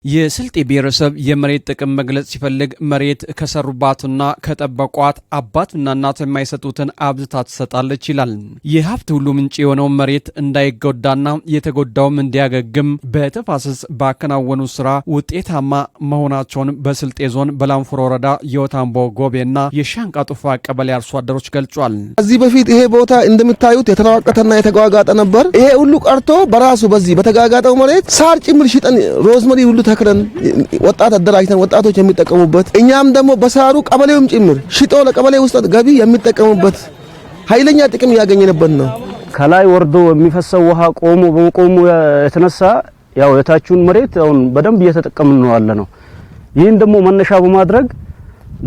የስልጤ ብሔረሰብ የመሬት ጥቅም መግለጽ ሲፈልግ መሬት ከሰሩባትና ከጠበቋት አባትና እናት የማይሰጡትን አብዝታ ትሰጣለች ይላል። የሀብት ሁሉ ምንጭ የሆነው መሬት እንዳይጎዳና የተጎዳውም እንዲያገግም በተፋሰስ ባከናወኑ ስራ ውጤታማ መሆናቸውን በስልጤ ዞን በላንፎሮ ወረዳ የወታምቦ ጎቤና የሻንቃ ጡፋ ቀበሌ አርሶ አደሮች ገልጿል። ከዚህ በፊት ይሄ ቦታ እንደምታዩት የተራቀተና የተጓጋጠ ነበር። ይሄ ሁሉ ቀርቶ በራሱ በዚህ በተጋጋጠው መሬት ሳር ጭምር ሽጠን ሮዝመሪ ሁሉ ተክለን ወጣት አደራጅተን ወጣቶች የሚጠቀሙበት እኛም ደግሞ በሳሩ ቀበሌውም ጭምር ሽጦ ለቀበሌ ውስጥ ገቢ የሚጠቀሙበት ኃይለኛ ጥቅም ያገኘንበት ነው። ከላይ ወርዶ የሚፈሰው ውሃ በመቆሙ የተነሳ ያው የታችሁን መሬት አሁን በደንብ እየተጠቀምን ነው ያለ ነው። ይህን ደግሞ መነሻ በማድረግ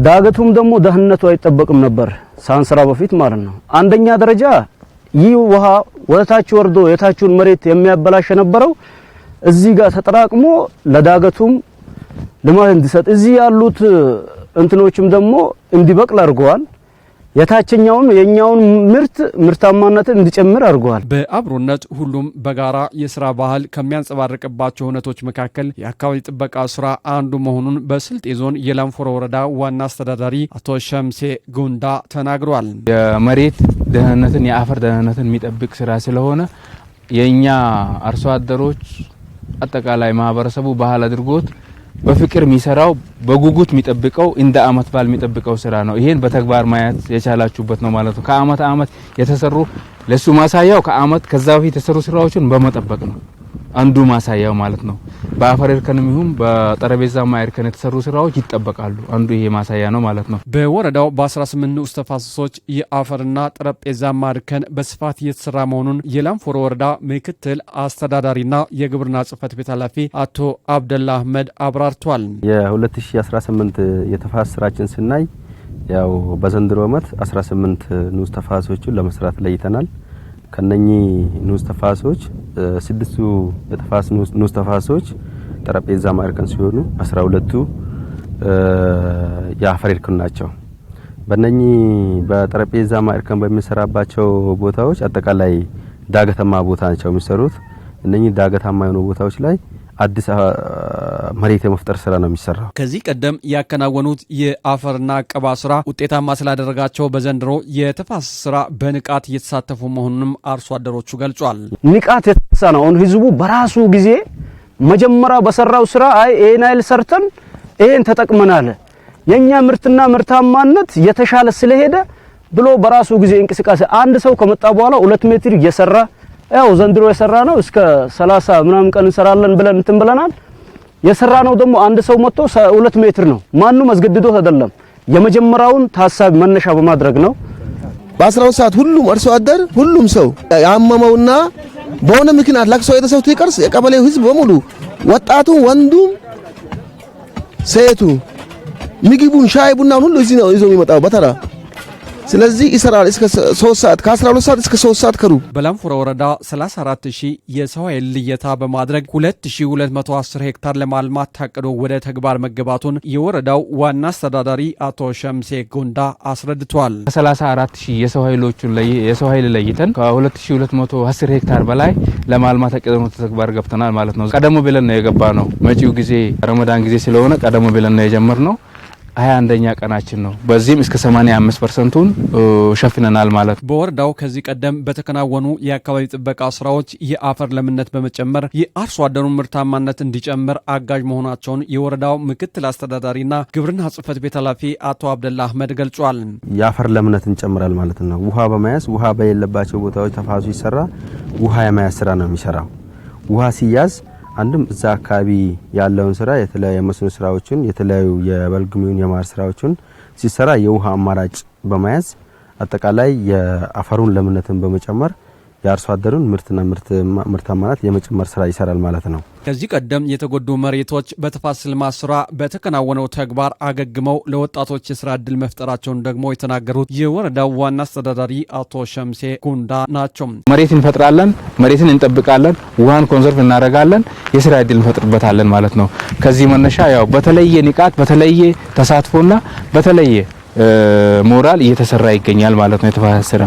ዳገቱም ደግሞ ደህንነቱ አይጠበቅም ነበር ሳንሰራ በፊት ማለት ነው። አንደኛ ደረጃ ይህ ውሃ ወደታች ወርዶ የታችሁን መሬት የሚያበላሽ የነበረው እዚህ ጋር ተጠራቅሞ ለዳገቱም ልማት እንዲሰጥ እዚህ ያሉት እንትኖችም ደግሞ እንዲበቅል አድርገዋል። የታችኛውን የኛውን ምርታማነትን እንዲጨምር አድርገዋል። በአብሮነት ሁሉም በጋራ የስራ ባህል ከሚያንጸባርቅባቸው ሁነቶች መካከል የአካባቢ ጥበቃ ስራ አንዱ መሆኑን በስልጤ ዞን የላንፎሮ ወረዳ ዋና አስተዳዳሪ አቶ ሸምሴ ጉንዳ ተናግሯል። የመሬት ደህንነትን የአፈር ደህንነትን የሚጠብቅ ስራ ስለሆነ የኛ አርሶ አደሮች አጠቃላይ ማህበረሰቡ ባህል አድርጎት በፍቅር የሚሰራው በጉጉት የሚጠብቀው እንደ አመት ባል የሚጠብቀው ስራ ነው። ይሄን በተግባር ማየት የቻላችሁበት ነው ማለት ነው። ከአመት አመት የተሰሩ ለሱ ማሳያው ከአመት ከዛ በፊት የተሰሩ ስራዎችን በመጠበቅ ነው አንዱ ማሳያው ማለት ነው። በአፈር እርከንም ይሁን በጠረጴዛ ማይርከን የተሰሩ ስራዎች ይጠበቃሉ። አንዱ ይሄ ማሳያ ነው ማለት ነው። በወረዳው በ18 ንዑስ ተፋሰሶች የአፈርና ጠረጴዛ ማርከን በስፋት እየተሰራ መሆኑን የላንፎሮ ወረዳ ምክትል አስተዳዳሪና የግብርና ጽሕፈት ቤት ኃላፊ አቶ አብደላ አህመድ አብራርቷል። የ2018 የተፋሰስ ስራችን ስናይ ያው በዘንድሮ ዓመት 18 ንዑስ ተፋሰሶችን ለመስራት ለይተናል። ከነኚህ ንዑስ ተፋሰሶች 6ቱ የተፋሰስ ንዑስ ተፋሰሶች ጠረጴዛ ማርከን ሲሆኑ 12ቱ የአፈር እርከን ናቸው። በእነኚህ በጠረጴዛ ማርከን በሚሰራባቸው ቦታዎች አጠቃላይ ዳገታማ ቦታ ናቸው የሚሰሩት። እነኚህ ዳገታማ የሆኑ ቦታዎች ላይ አዲስ መሬት የመፍጠር ስራ ነው የሚሰራው። ከዚህ ቀደም ያከናወኑት የአፈርና ቀባ ስራ ውጤታማ ስላደረጋቸው በዘንድሮ የተፋሰስ ስራ በንቃት እየተሳተፉ መሆኑንም አርሶ አደሮቹ ገልጿል። ንቃት የተነሳ ነው አሁን ህዝቡ በራሱ ጊዜ መጀመሪያ በሰራው ስራ ይሄን አይል ሰርተን ይሄን ተጠቅመናል የኛ ምርትና ምርታማነት የተሻለ ስለሄደ ብሎ በራሱ ጊዜ እንቅስቃሴ አንድ ሰው ከመጣ በኋላ 2 ሜትር እየሰራ ያው ዘንድሮ የሰራ ነው እስከ 30 ምናምን ቀን እንሰራለን ብለን እንትን ብለናል። የሰራ ነው ደግሞ አንድ ሰው መጥቶ 2 ሜትር ነው ማንንም አስገድዶ አይደለም። የመጀመሪያውን ታሳቢ መነሻ በማድረግ ነው። በ12 ሰዓት ሁሉም አርሶ አደር ሁሉም ሰው ያመመውና በሆነ ምክንያት ለቅሶ የተሰው ትቀርስ የቀበሌው ህዝብ በሙሉ ወጣቱ፣ ወንዱ፣ ሴቱ ምግቡን ሻይ ቡናውን ሁሉ እዚህ ነው ይዞ የሚመጣው በተራ። ስለዚህ ይሰራል እስከ 3 ሰዓት ከ12 ሰዓት እስከ 3 ሰዓት ከሩ። በላንፎሮ ወረዳ 34000 የሰው ኃይል ልየታ በማድረግ 2210 ሄክታር ለማልማት ታቅዶ ወደ ተግባር መገባቱን የወረዳው ዋና አስተዳዳሪ አቶ ሸምሴ ጉንዳ አስረድቷል። ከ34000 የሰው ኃይል ለይተን ከ2210 ሄክታር በላይ ለማልማት ታቅዶ ተግባር ገብተናል ማለት ነው። ቀደም ብለን ነው የገባ ነው። መጪው ጊዜ ረመዳን ጊዜ ስለሆነ ቀደም ብለን ነው የጀመርነው። 21ኛ ቀናችን ነው። በዚህም እስከ 85%ን ሸፍነናል ማለት ነው። በወረዳው ከዚህ ቀደም በተከናወኑ የአካባቢ ጥበቃ ስራዎች የአፈር ለምነት በመጨመር የአርሶ አደሩን ምርታማነት እንዲጨምር አጋዥ መሆናቸውን የወረዳው ምክትል አስተዳዳሪና ግብርና ጽሕፈት ቤት ኃላፊ አቶ አብደላ አህመድ ገልጿል። የአፈር ለምነትን ይጨምራል ማለት ነው። ውሃ በመያዝ ውሃ በሌለባቸው ቦታዎች ተፋሰሱ ይሰራ ውሃ የመያዝ ስራ ነው የሚሰራው። ውሃ ሲያዝ አንድም እዛ አካባቢ ያለውን ስራ የተለያዩ የመስኖ ስራዎችን የተለያዩ የበልግሚውን የማር ስራዎችን ሲሰራ የውሃ አማራጭ በመያዝ አጠቃላይ የአፈሩን ለምነትን በመጨመር የአርሶ አደሩን ምርታማነት የመጨመር ስራ ይሰራል ማለት ነው። ከዚህ ቀደም የተጎዱ መሬቶች በተፋሰስ ልማት ስራ በተከናወነው ተግባር አገግመው ለወጣቶች የስራ ዕድል መፍጠራቸውን ደግሞ የተናገሩት የወረዳው ዋና አስተዳዳሪ አቶ ሸምሴ ጉንዳ ናቸው። መሬት እንፈጥራለን፣ መሬትን እንጠብቃለን፣ ውሃን ኮንሰርቭ እናደርጋለን፣ የስራ ዕድል እንፈጥርበታለን ማለት ነው። ከዚህ መነሻ ያው በተለየ ንቃት በተለየ ተሳትፎና በተለየ ሞራል እየተሰራ ይገኛል ማለት ነው የተፋሰስ ስራ።